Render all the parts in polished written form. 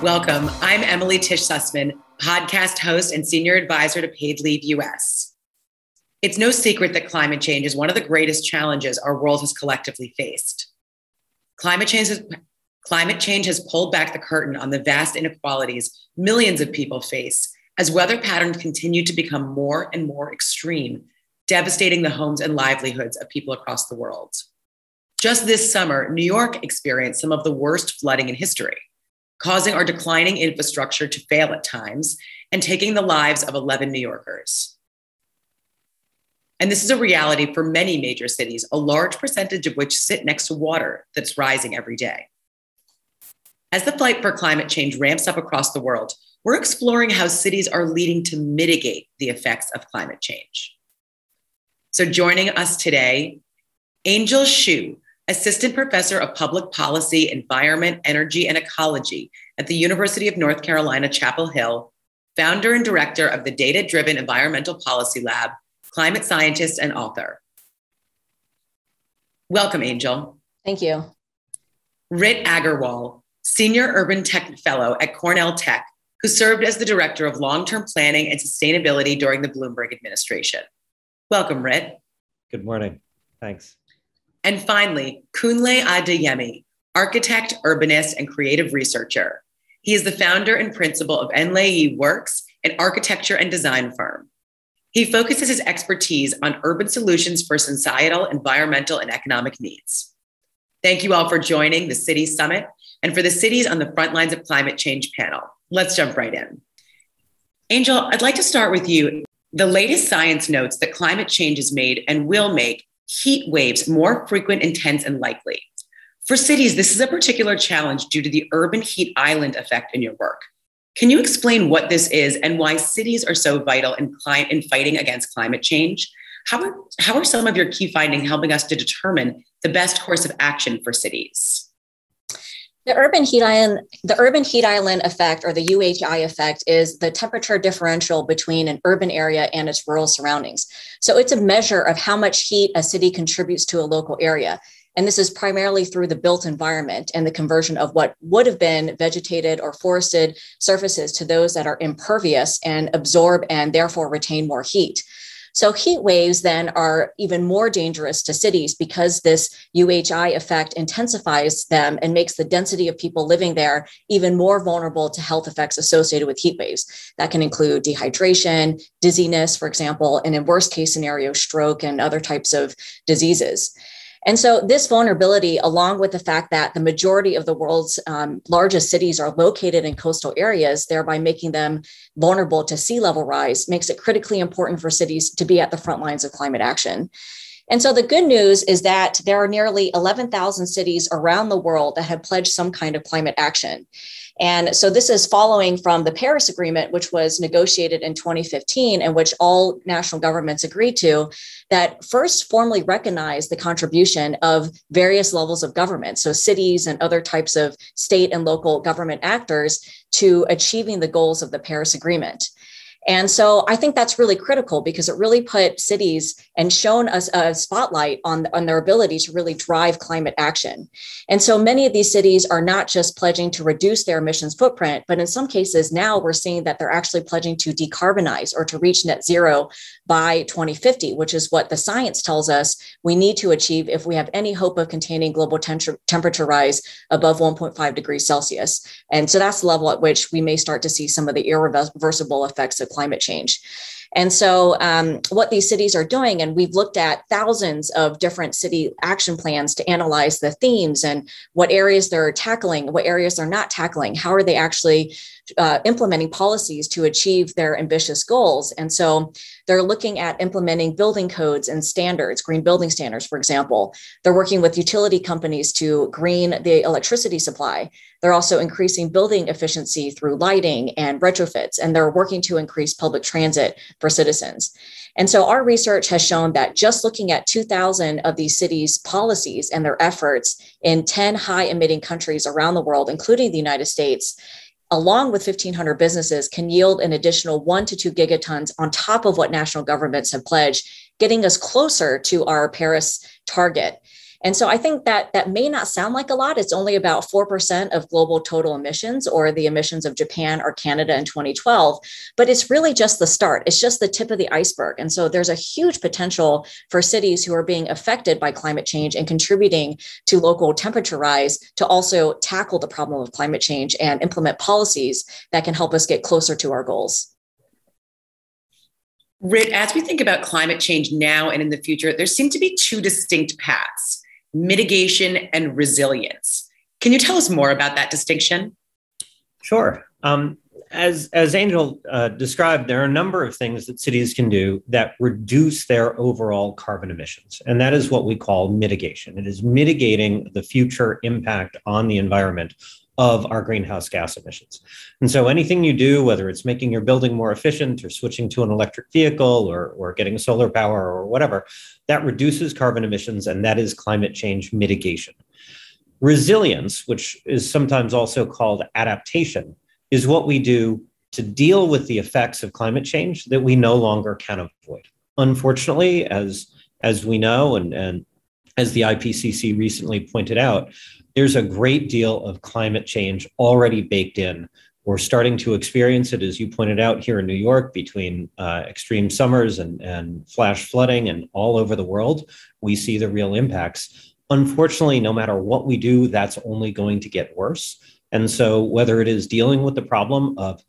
Welcome. I'm Emily Tish Sussman, podcast host and senior advisor to Paid Leave US. It's no secret that climate change is one of the greatest challenges our world has collectively faced. Climate change has pulled back the curtain on the vast inequalities millions of people face as weather patterns continue to become more and more extreme, devastating the homes and livelihoods of people across the world. Just this summer, New York experienced some of the worst flooding in history, causing our declining infrastructure to fail at times and taking the lives of 11 New Yorkers. And this is a reality for many major cities, a large percentage of which sit next to water that's rising every day. As the fight for climate change ramps up across the world, we're exploring how cities are leading to mitigate the effects of climate change. So joining us today, Angel Xu, Assistant Professor of Public Policy, Environment, Energy, and Ecology at the University of North Carolina, Chapel Hill, founder and director of the Data-Driven Environmental Policy Lab, climate scientist, and author. Welcome, Angel. Thank you. Rit Agarwal, Senior Urban Tech Fellow at Cornell Tech, who served as the Director of Long-Term Planning and Sustainability during the Bloomberg administration. Welcome, Rit. Good morning. Thanks. And finally, Kunle Adeyemi, architect, urbanist, and creative researcher. He is the founder and principal of Enlai Works, an architecture and design firm. He focuses his expertise on urban solutions for societal, environmental, and economic needs. Thank you all for joining the City Summit and for the Cities on the Front Lines of Climate Change panel. Let's jump right in. Angel, I'd like to start with you. The latest science notes that climate change has made and will make heat waves more frequent, intense, and likely. For cities, this is a particular challenge due to the urban heat island effect in your work. Can you explain what this is and why cities are so vital in fighting against climate change? How are some of your key findings helping us to determine the best course of action for cities? The urban heat island effect, or the UHI effect, is the temperature differential between an urban area and its rural surroundings. So it's a measure of how much heat a city contributes to a local area. And this is primarily through the built environment and the conversion of what would have been vegetated or forested surfaces to those that are impervious and absorb and therefore retain more heat. So heat waves then are even more dangerous to cities because this UHI effect intensifies them and makes the density of people living there even more vulnerable to health effects associated with heat waves. That can include dehydration, dizziness, for example, and in worst case scenario, stroke and other types of diseases. And so this vulnerability, along with the fact that the majority of the world's largest cities are located in coastal areas, thereby making them vulnerable to sea level rise, makes it critically important for cities to be at the front lines of climate action. And so the good news is that there are nearly 11,000 cities around the world that have pledged some kind of climate action. And so this is following from the Paris Agreement, which was negotiated in 2015, and which all national governments agreed to, that first formally recognized the contribution of various levels of government, so cities and other types of state and local government actors, to achieving the goals of the Paris Agreement. And so I think that's really critical because it really put cities and shown us a spotlight on their ability to really drive climate action. And so many of these cities are not just pledging to reduce their emissions footprint, but in some cases now we're seeing that they're actually pledging to decarbonize or to reach net zero by 2050, which is what the science tells us we need to achieve if we have any hope of containing global temperature rise above 1.5 degrees Celsius. And so that's the level at which we may start to see some of the irreversible effects of climate change. And so what these cities are doing, and we've looked at thousands of different city action plans to analyze the themes and what areas they're tackling, what areas they're not tackling, how are they actually implementing policies to achieve their ambitious goals. And so they're looking at implementing building codes and standards, green building standards, for example. They're working with utility companies to green the electricity supply. They're also increasing building efficiency through lighting and retrofits, and they're working to increase public transit for citizens. And so our research has shown that just looking at 2,000 of these cities' policies and their efforts in 10 high emitting countries around the world, including the United States, along with 1,500 businesses, can yield an additional 1 to 2 gigatons on top of what national governments have pledged, getting us closer to our Paris target. And so I think that may not sound like a lot. It's only about 4% of global total emissions, or the emissions of Japan or Canada in 2012, but it's really just the start. It's just the tip of the iceberg. And so there's a huge potential for cities who are being affected by climate change and contributing to local temperature rise to also tackle the problem of climate change and implement policies that can help us get closer to our goals. Rit, as we think about climate change now and in the future, there seem to be two distinct paths: mitigation and resilience. Can you tell us more about that distinction? Sure. As Angel described, there are a number of things that cities can do that reduce their overall carbon emissions. And that is what we call mitigation. It is mitigating the future impact on the environment of our greenhouse gas emissions. And so anything you do, whether it's making your building more efficient or switching to an electric vehicle or getting solar power or whatever, that reduces carbon emissions, and that is climate change mitigation. Resilience, which is sometimes also called adaptation, is what we do to deal with the effects of climate change that we no longer can avoid. Unfortunately, as we know, and as the IPCC recently pointed out, there's a great deal of climate change already baked in. We're starting to experience it, as you pointed out, here in New York, between extreme summers and flash flooding, and all over the world, we see the real impacts. Unfortunately, no matter what we do, that's only going to get worse. And so whether it is dealing with the problem of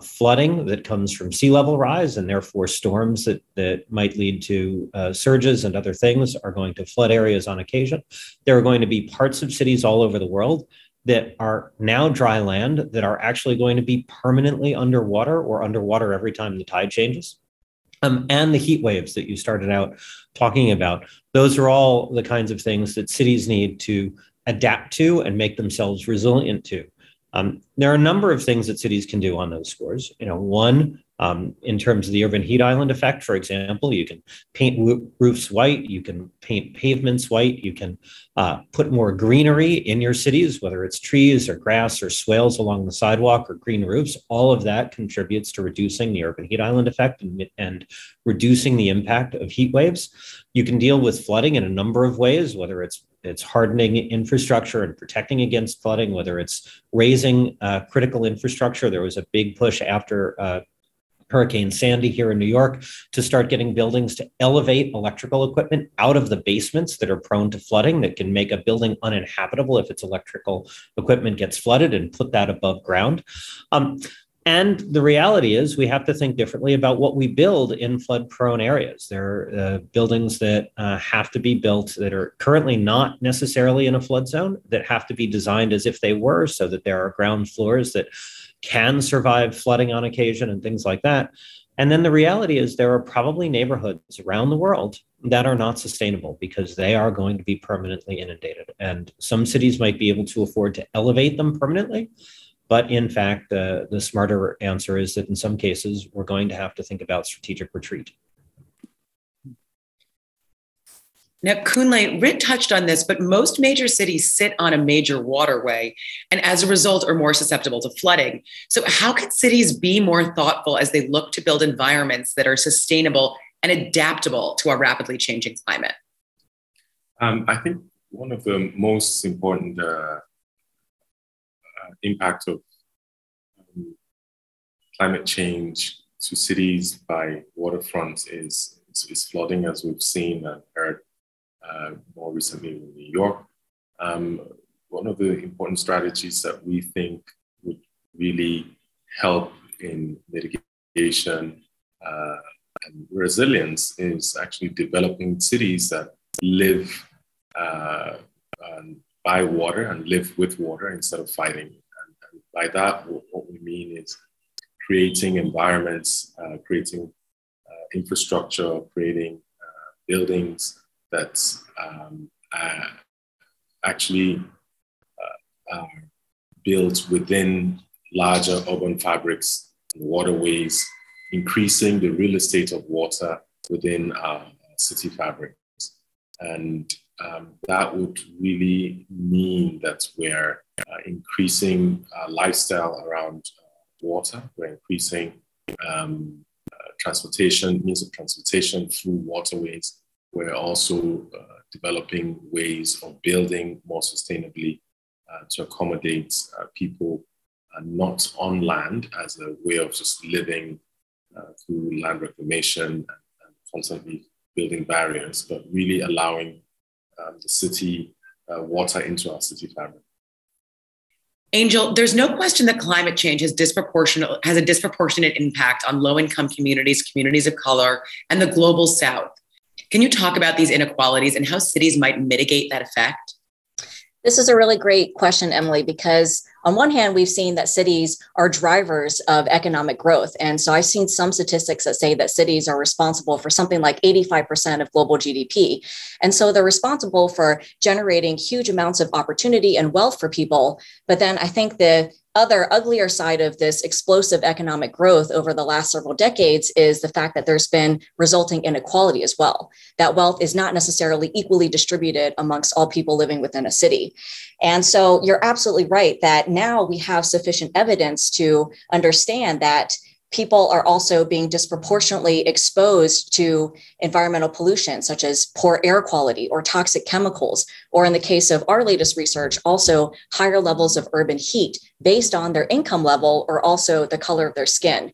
flooding that comes from sea level rise, and therefore storms that might lead to surges and other things are going to flood areas on occasion. There are going to be parts of cities all over the world that are now dry land that are actually going to be permanently underwater, or underwater every time the tide changes. And the heat waves that you started out talking about. Those are all the kinds of things that cities need to adapt to and make themselves resilient to. There are a number of things that cities can do on those scores. One, in terms of the urban heat island effect, for example, you can paint roofs white, you can paint pavements white, you can put more greenery in your cities, whether it's trees or grass or swales along the sidewalk or green roofs. All of that contributes to reducing the urban heat island effect and reducing the impact of heat waves. You can deal with flooding in a number of ways, whether it's hardening infrastructure and protecting against flooding, whether it's raising critical infrastructure. There was a big push after Hurricane Sandy here in New York to start getting buildings to elevate electrical equipment out of the basements that are prone to flooding, that can make a building uninhabitable if its electrical equipment gets flooded, and put that above ground. And the reality is we have to think differently about what we build in flood-prone areas. There are buildings that have to be built that are currently not necessarily in a flood zone, that have to be designed as if they were, so that there are ground floors that can survive flooding on occasion and things like that. And then the reality is there are probably neighborhoods around the world that are not sustainable because they are going to be permanently inundated. And some cities might be able to afford to elevate them permanently. But in fact, the smarter answer is that in some cases, we're going to have to think about strategic retreat. Now, Kunle, Rit touched on this, but most major cities sit on a major waterway and as a result are more susceptible to flooding. So how can cities be more thoughtful as they look to build environments that are sustainable and adaptable to our rapidly changing climate? I think one of the most important impact of climate change to cities by waterfronts is flooding, as we've seen and heard more recently in New York. One of the important strategies that we think would really help in mitigation and resilience is actually developing cities that live by water and live with water instead of fighting. And by that, what we mean is creating environments, creating infrastructure, creating buildings that actually are built within larger urban fabrics and waterways, increasing the real estate of water within our city fabrics. And that would really mean that we're increasing our lifestyle around water. We're increasing means of transportation through waterways. We're also developing ways of building more sustainably to accommodate people not on land as a way of just living through land reclamation and constantly building barriers, but really allowing the city water into our city fabric. Angel, there's no question that climate change has a disproportionate impact on low-income communities, communities of color, and the global South. Can you talk about these inequalities and how cities might mitigate that effect? This is a really great question, Emily, because on one hand, we've seen that cities are drivers of economic growth. And so I've seen some statistics that say that cities are responsible for something like 85% of global GDP. And so they're responsible for generating huge amounts of opportunity and wealth for people. But then I think the other uglier side of this explosive economic growth over the last several decades is the fact that there's been resulting inequality as well. That wealth is not necessarily equally distributed amongst all people living within a city. And so you're absolutely right that now we have sufficient evidence to understand that people are also being disproportionately exposed to environmental pollution, such as poor air quality or toxic chemicals, or in the case of our latest research, also higher levels of urban heat based on their income level or also the color of their skin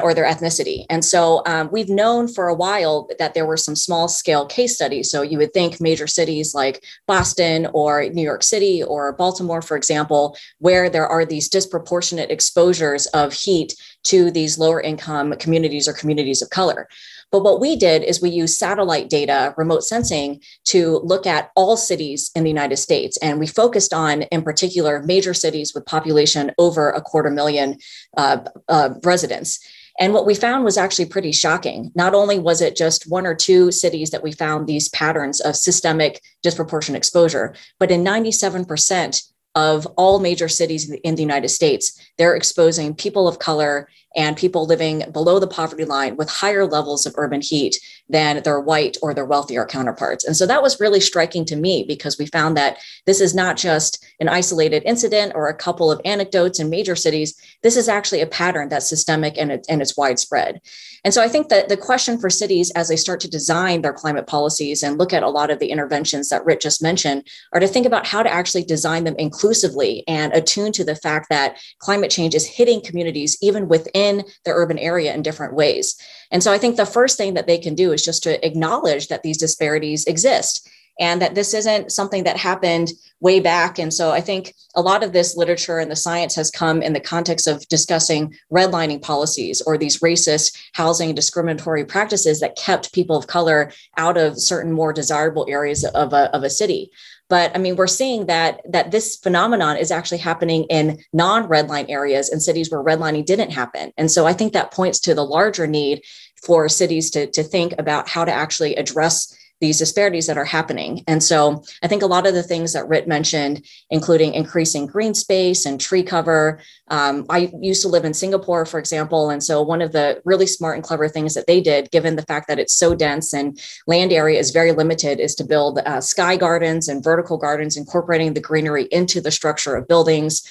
or their ethnicity. And so we've known for a while that there were some small scale case studies. So you would think major cities like Boston or New York City or Baltimore, for example, where there are these disproportionate exposures of heat to these lower income communities or communities of color. But what we did is we used satellite data, remote sensing, to look at all cities in the United States. And we focused on, in particular, major cities with population over 250,000 residents. And what we found was actually pretty shocking. Not only was it just one or two cities that we found these patterns of systemic disproportionate exposure, but in 97% of all major cities in the United States, they're exposing people of color and people living below the poverty line with higher levels of urban heat than their white or their wealthier counterparts. And so that was really striking to me because we found that this is not just an isolated incident or a couple of anecdotes in major cities. This is actually a pattern that's systemic and it's widespread. And so I think that the question for cities as they start to design their climate policies and look at a lot of the interventions that Rit just mentioned are to think about how to actually design them inclusively and attune to the fact that climate change is hitting communities even within the urban area in different ways. And so I think the first thing that they can do is just to acknowledge that these disparities exist and that this isn't something that happened way back. And so I think a lot of this literature and the science has come in the context of discussing redlining policies or these racist housing discriminatory practices that kept people of color out of certain more desirable areas of a city. But I mean, we're seeing that this phenomenon is actually happening in non-redline areas in cities where redlining didn't happen. And so I think that points to the larger need for cities to think about how to actually address these disparities that are happening. And so I think a lot of the things that Rit mentioned, including increasing green space and tree cover. I used to live in Singapore, for example. And so one of the really smart and clever things that they did, given the fact that it's so dense and land area is very limited, is to build sky gardens and vertical gardens, incorporating the greenery into the structure of buildings.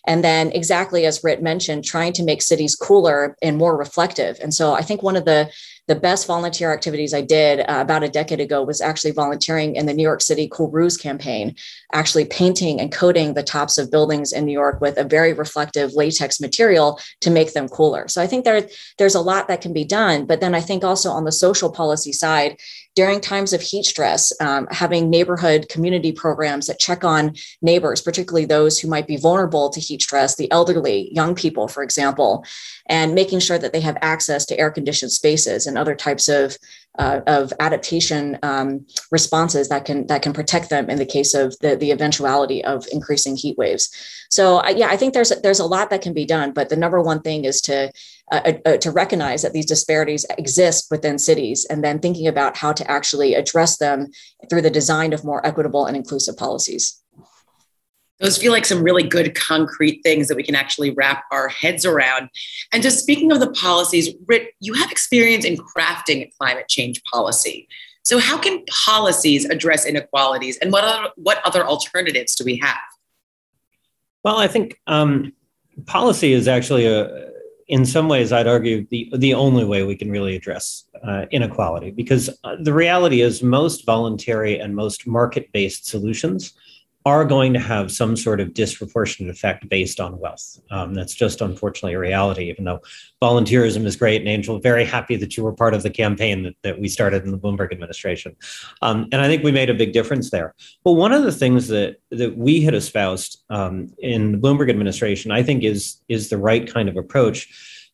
And then exactly as Rit mentioned, trying to make cities cooler and more reflective. And so I think one of the best volunteer activities I did about a decade ago was actually volunteering in the New York City Cool Brews campaign, actually painting and coating the tops of buildings in New York with a very reflective latex material to make them cooler. So I think there's a lot that can be done. But then I think also on the social policy side, during times of heat stress, having neighborhood community programs that check on neighbors, particularly those who might be vulnerable to heat stress, the elderly, young people, for example, and making sure that they have access to air-conditioned spaces and other types of adaptation responses that can protect them in the case of the eventuality of increasing heat waves. So I think there's a lot that can be done, but the number one thing is to recognize that these disparities exist within cities, and then thinking about how to actually address them through the design of more equitable and inclusive policies. Those feel like some really good concrete things that we can actually wrap our heads around. And just speaking of the policies, Rit, you have experience in crafting a climate change policy. So how can policies address inequalities, and what other alternatives do we have? Well, I think policy is actually in some ways, I'd argue the only way we can really address inequality, because the reality is most voluntary and most market-based solutions are going to have some sort of disproportionate effect based on wealth. That's just unfortunately a reality, even though volunteerism is great. And Angel, very happy that you were part of the campaign that we started in the Bloomberg administration. And I think we made a big difference there. But one of the things that we had espoused in the Bloomberg administration, I think is the right kind of approach,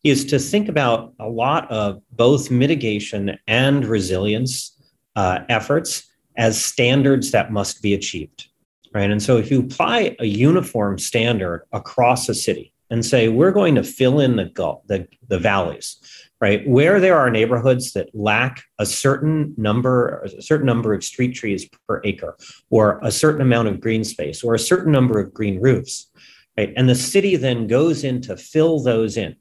is to think about a lot of both mitigation and resilience efforts as standards that must be achieved. Right. And so if you apply a uniform standard across a city and say, we're going to fill in the valleys, right, where there are neighborhoods that lack a certain number of street trees per acre, or a certain amount of green space, or a certain number of green roofs, right, and the city then goes in to fill those in,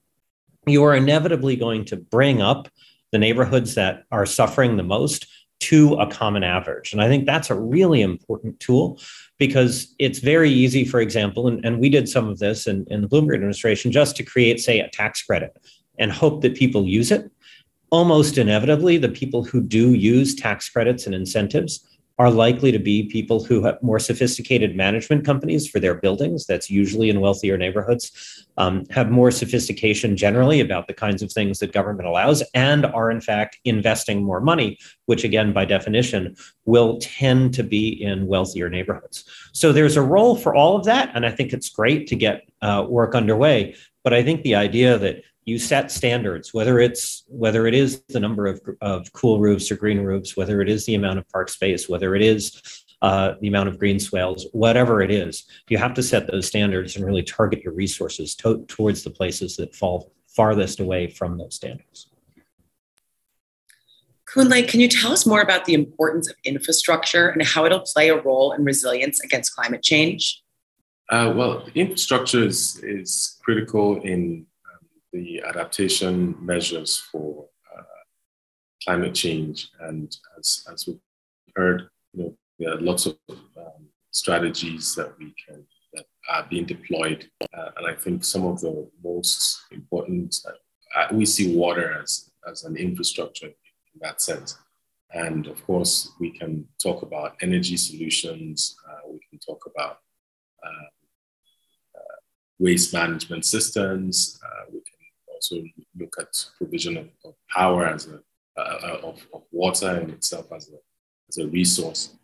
you are inevitably going to bring up the neighborhoods that are suffering the most to a common average. And I think that's a really important tool, because it's very easy, for example, and we did some of this in the Bloomberg administration, just to create, say, a tax credit and hope that people use it. Almost inevitably, the people who do use tax credits and incentives are likely to be people who have more sophisticated management companies for their buildings. That's usually in wealthier neighborhoods, have more sophistication generally about the kinds of things that government allows, and are in fact investing more money, which again, by definition, will tend to be in wealthier neighborhoods. So there's a role for all of that. And I think it's great to get work underway. But I think the idea that you set standards, whether it is the number of cool roofs or green roofs, whether it is the amount of park space, whether it is the amount of green swales, whatever it is, you have to set those standards and really target your resources towards the places that fall farthest away from those standards. Kunle, can you tell us more about the importance of infrastructure and how it'll play a role in resilience against climate change? Well, infrastructure is critical in the adaptation measures for climate change, and as we've heard, there are lots of strategies that are being deployed, and I think some of the most important, we see water as an infrastructure in that sense, and of course we can talk about energy solutions, we can talk about waste management systems, we can also look at provision of power of water in itself as a resource.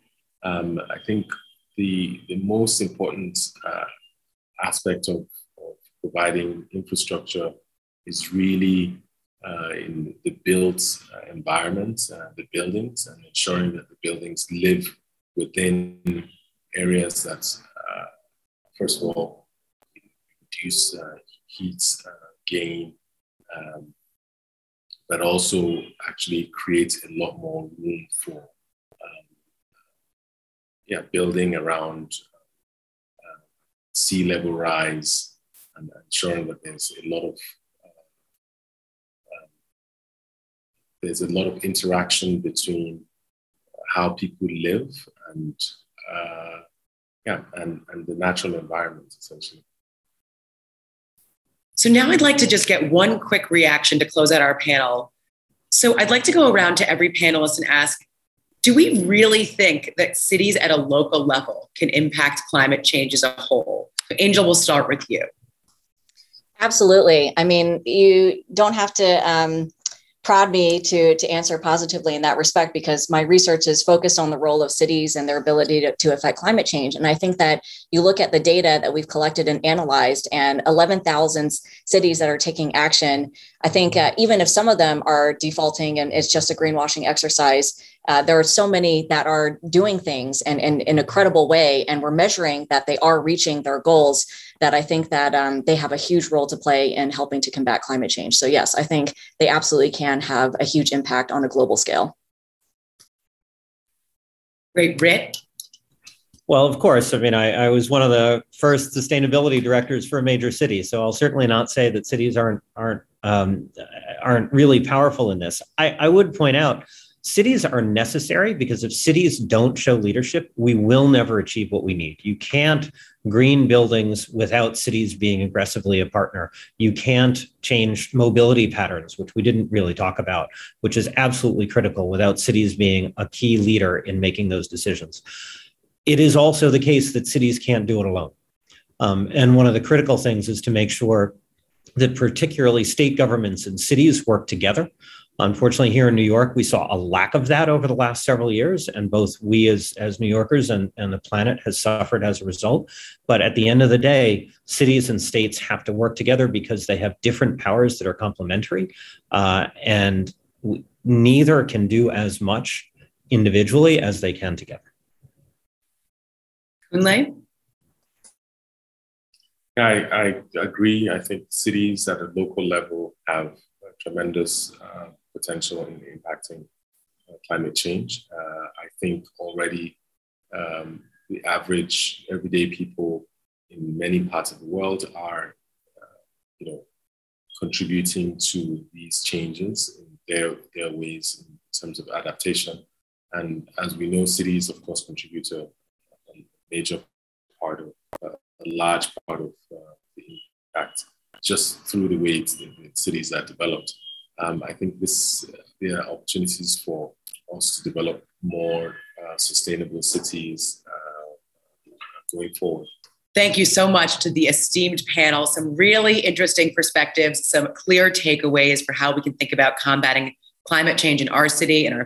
I think the most important aspect of providing infrastructure is really in the built environment, the buildings, and ensuring that the buildings live within areas that, first of all, reduce heat gain, but also actually create a lot more room for building around sea level rise, and ensuring that there's a lot of interaction between how people live and the natural environment, essentially. So now I'd like to just get one quick reaction to close out our panel. So I'd like to go around to every panelist and ask, do we really think that cities at a local level can impact climate change as a whole? Angel, we'll start with you. Absolutely. I mean, you don't have to prod me to answer positively in that respect, because my research is focused on the role of cities and their ability to affect climate change. And I think that you look at the data that we've collected and analyzed, and 11,000 cities that are taking action. I think even if some of them are defaulting and it's just a greenwashing exercise, there are so many that are doing things and in a credible way, and we're measuring that they are reaching their goals, that I think that they have a huge role to play in helping to combat climate change. So yes, I think they absolutely can have a huge impact on a global scale. Great. Britt? Well, of course. I mean, I was one of the first sustainability directors for a major city, so I'll certainly not say that cities aren't really powerful in this. I would point out cities are necessary because if cities don't show leadership, we will never achieve what we need. You can't green buildings without cities being aggressively a partner. You can't change mobility patterns, which we didn't really talk about, which is absolutely critical without cities being a key leader in making those decisions. It is also the case that cities can't do it alone. And one of the critical things is to make sure that particularly state governments and cities work together. Unfortunately, here in New York, we saw a lack of that over the last several years, and both we as New Yorkers and the planet has suffered as a result. But at the end of the day, cities and states have to work together because they have different powers that are complementary, and neither can do as much individually as they can together. Kunle? I agree. I think cities at a local level have tremendous potential in impacting climate change. I think already the average everyday people in many parts of the world are, contributing to these changes in their ways in terms of adaptation. And as we know, cities, of course, contribute to a major part of, a large part of the impact just through the way the cities are developed. I think there are opportunities for us to develop more sustainable cities going forward. Thank you so much to the esteemed panel. Some really interesting perspectives, some clear takeaways for how we can think about combating climate change in our city and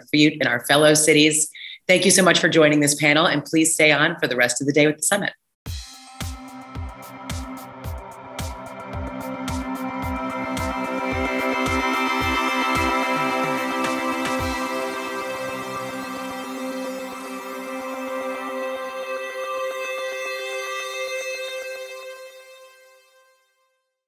our fellow cities. Thank you so much for joining this panel, and please stay on for the rest of the day with the summit.